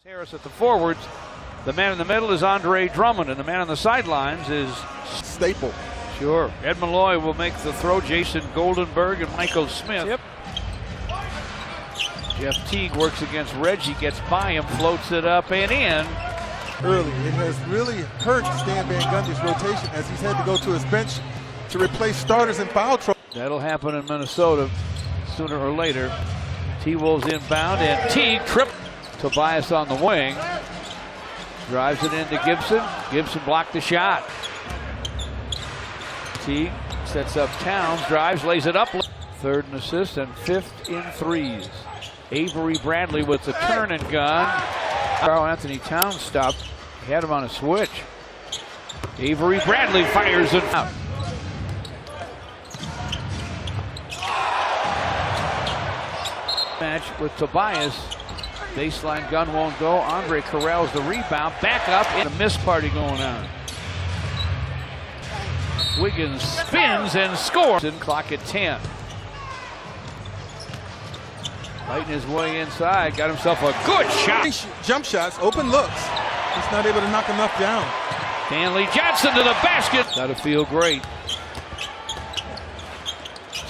Harris at the forwards. The man in the middle is Andre Drummond, and the man on the sidelines is Staple. Sure. Ed Malloy will make the throw. Jason Goldenberg and Michael Smith. Yep. Jeff Teague works against Reggie, gets by him, floats it up and in. Early. It has really hurt Stan Van Gundy's rotation as he's had to go to his bench to replace starters in foul trouble. That'll happen in Minnesota sooner or later. T-Wolves inbound and Teague trip. Tobias on the wing. Drives it into Gibson. Gibson blocked the shot. Teague sets up Towns, drives, lays it up. Third and assist and fifth in threes. Avery Bradley with the turn and gun. Karl Anthony Towns stopped. He had him on a switch. Avery Bradley fires it out. Match with Tobias. Baseline gun won't go. Andre corrals the rebound. Back up in a miss party going on. Wiggins spins and scores. And clock at 10. Fighting his way inside. Got himself a good shot. Jump shots, open looks. He's not able to knock enough down. Stanley Johnson to the basket. Gotta feel great.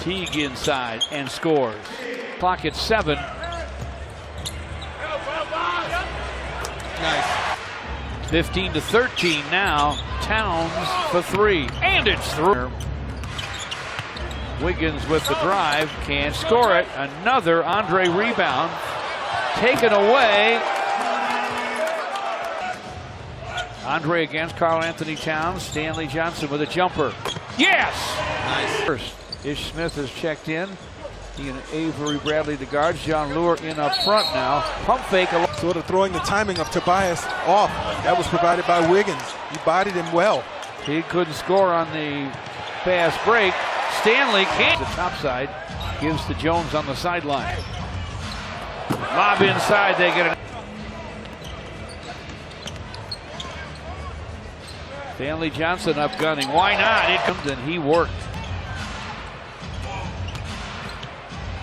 Teague inside and scores. Clock at 7. Nice. 15-13 now. Towns for 3. And it's through. Wiggins with the drive. Can't score it. Another Andre rebound. Taken away. Andre against Karl Anthony Towns. Stanley Johnson with a jumper. Yes! Nice. First, Ish Smith has checked in. He and Avery Bradley the guards. John Lure in up front now. Pump fake. Sort of throwing the timing of Tobias off. That was provided by Wiggins. He bodied him well. He couldn't score on the fast break. Stanley can't. The top side gives to Jones on the sideline. Lob inside. They get it. Stanley Johnson up gunning. Why not? It comes and he worked.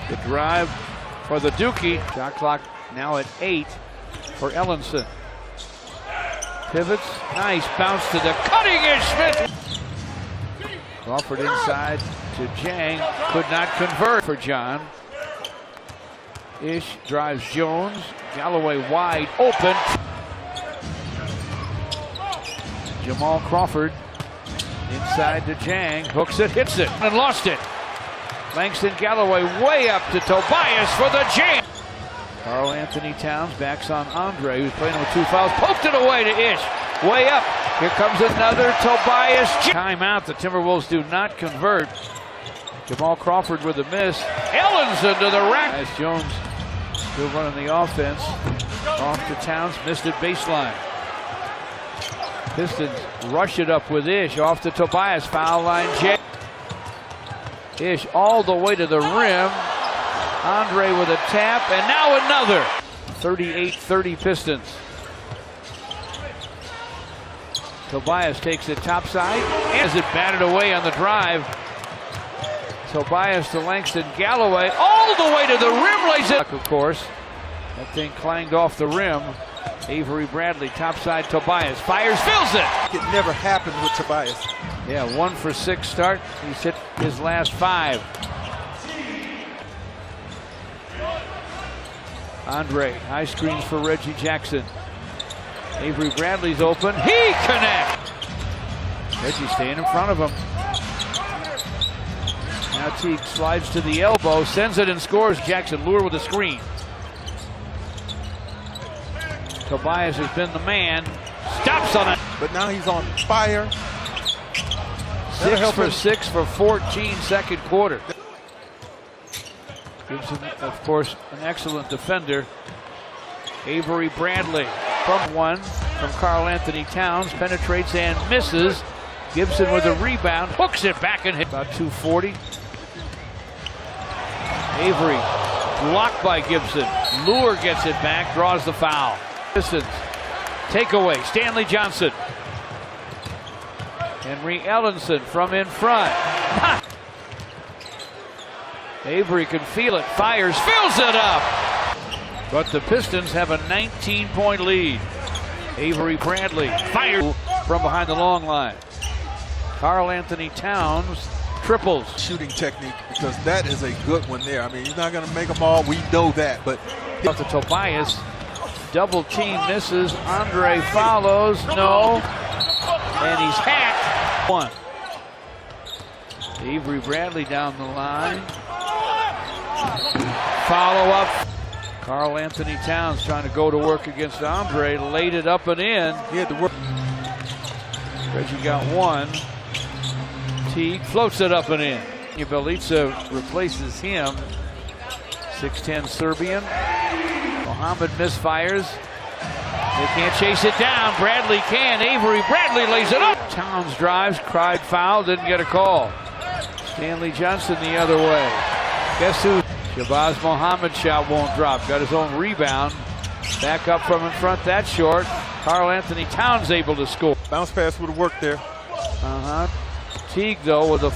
The drive for the Dookie. Shot clock now at 8 for Ellenson. Pivots. Nice bounce to the cutting edge Smith. Crawford inside to Jang. Could not convert for John. Ish drives Jones. Galloway wide open. Jamal Crawford inside to Jang. Hooks it, hits it, and lost it. Langston Galloway way up to Tobias for the jam. Karl Anthony Towns backs on Andre, who's playing with 2 fouls. Poked it away to Ish. Way up. Here comes another Tobias. Timeout. The Timberwolves do not convert. Jamal Crawford with a miss. Ellenson to the rack. As Jones still running the offense. Off to Towns. Missed it baseline. Pistons rush it up with Ish. Off to Tobias. Foul line. Ish all the way to the rim. Andre with a tap, and now another. 38-30 Pistons. Tobias takes it topside, and has it batted away on the drive. Tobias to Langston Galloway, all the way to the rim, lays it. Of course, that thing clanged off the rim. Avery Bradley, topside Tobias, fires, fills it. It never happened with Tobias. Yeah, 1 for 6 start. He's hit his last 5. Andre, high screens for Reggie Jackson. Avery Bradley's open. He connects. Reggie staying in front of him. Now Teague slides to the elbow, sends it and scores. Jackson Lure with a screen. Tobias has been the man. Stops on it. But now he's on fire. 6 for 6 for 14 second quarter. Gibson, of course, an excellent defender. Avery Bradley from 1 from Karl Anthony Towns. Penetrates and misses. Gibson with a rebound. Hooks it back and hit. About 240. Avery blocked by Gibson. Lure gets it back. Draws the foul. Pistons. Takeaway. Stanley Johnson. Henry Ellenson from in front. Avery can feel it. Fires. Fills it up. But the Pistons have a 19-point lead. Avery Bradley fired from behind the long line. Karl Anthony Towns triples. Shooting technique, because that is a good one there. I mean, he's not going to make them all. We know that, but To Tobias, double team misses. Andre follows, no, and he's hacked. One. Avery Bradley down the line. Follow up. Karl Anthony Towns trying to go to work against Andre, laid it up and in. he had to work. Reggie got one. Teague floats it up and in. Bjelica replaces him. 6'10 Serbian. Mohammed misfires. They can't chase it down. Bradley can. Avery Bradley lays it up. Towns drives, cried foul, didn't get a call. Stanley Johnson the other way. Guess who? Shabazz Mohammed shot won't drop. Got his own rebound. Back up from in front, that's short. Karl Anthony Towns able to score. Bounce pass would have worked there. Teague though with a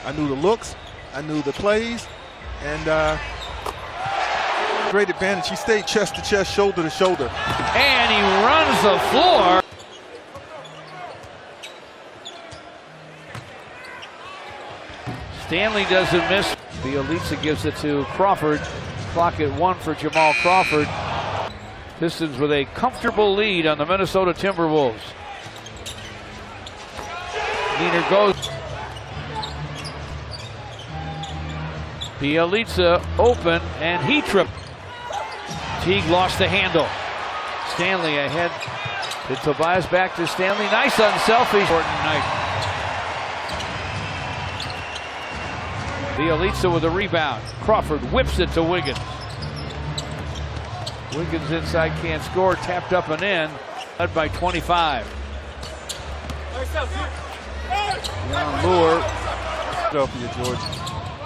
I knew the looks, I knew the plays, and great advantage. He stayed chest to chest, shoulder to shoulder. and he runs the floor. Stanley doesn't miss. Bjelica gives it to Crawford. Clock at 1 for Jamal Crawford. Pistons with a comfortable lead on the Minnesota Timberwolves. Leader goes. Bjelica open, and he tripped. Teague lost the handle. Stanley ahead to Tobias, back to Stanley. Nice unselfish. Nice. Bjelica with a rebound. Crawford whips it to Wiggins. Wiggins inside, can't score. Tapped up and in. Led by 25. Jan Lure. Philadelphia, Georgia.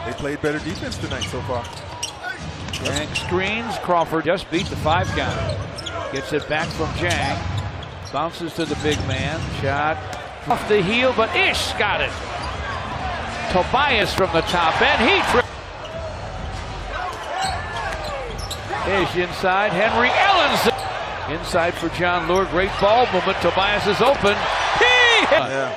They played better defense tonight so far. Jang screens. Crawford just beat the 5 count. Gets it back from Jang. Bounces to the big man. Shot off the heel, but Ish got it. Tobias from the top end. He tripped. Ish inside. Henry Ellens. Inside for Jon Leuer. Great ball movement. Tobias is open. Yeah.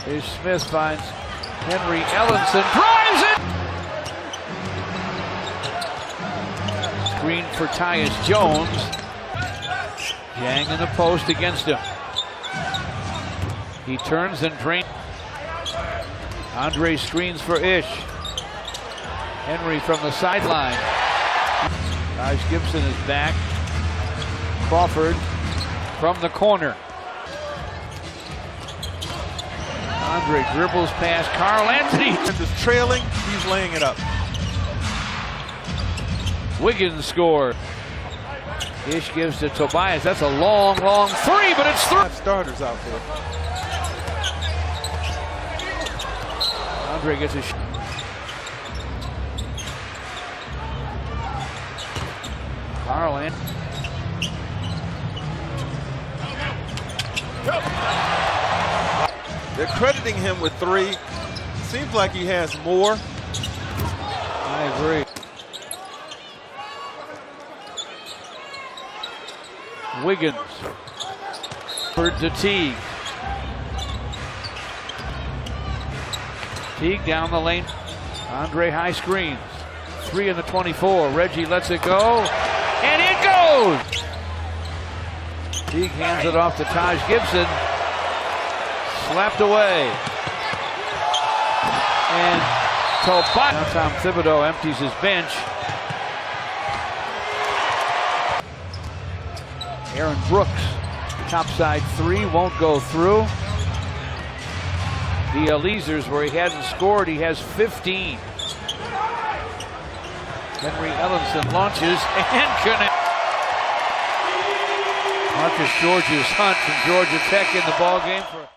Ish Smith finds Henry Ellens and drives it. Screen for Tyus Jones. Yang in the post against him. He turns and drains. Andre screens for Ish. Henry from the sideline. Taj Gibson is back. Crawford from the corner. Andre dribbles past Karl Anthony. Just trailing, he's laying it up. Wiggins scored. Ish gives to Tobias. That's a long, long three, but it's through. 5 starters out there. Andre gets a shot. Karl Anthony. They're crediting him with 3. Seems like he has more. I agree. Wiggins. To Teague. Teague down the lane. Andre high screens. 3 in the 24. Reggie lets it go. And it goes! Teague hands it off to Taj Gibson. Slapped away. And Tobias. Now Tom Thibodeau empties his bench. Aaron Brooks, topside 3, won't go through. The Elizers, where he hadn't scored, he has 15. Henry Ellenson launches and connects. Marcus George's Hunt from Georgia Tech in the ballgame for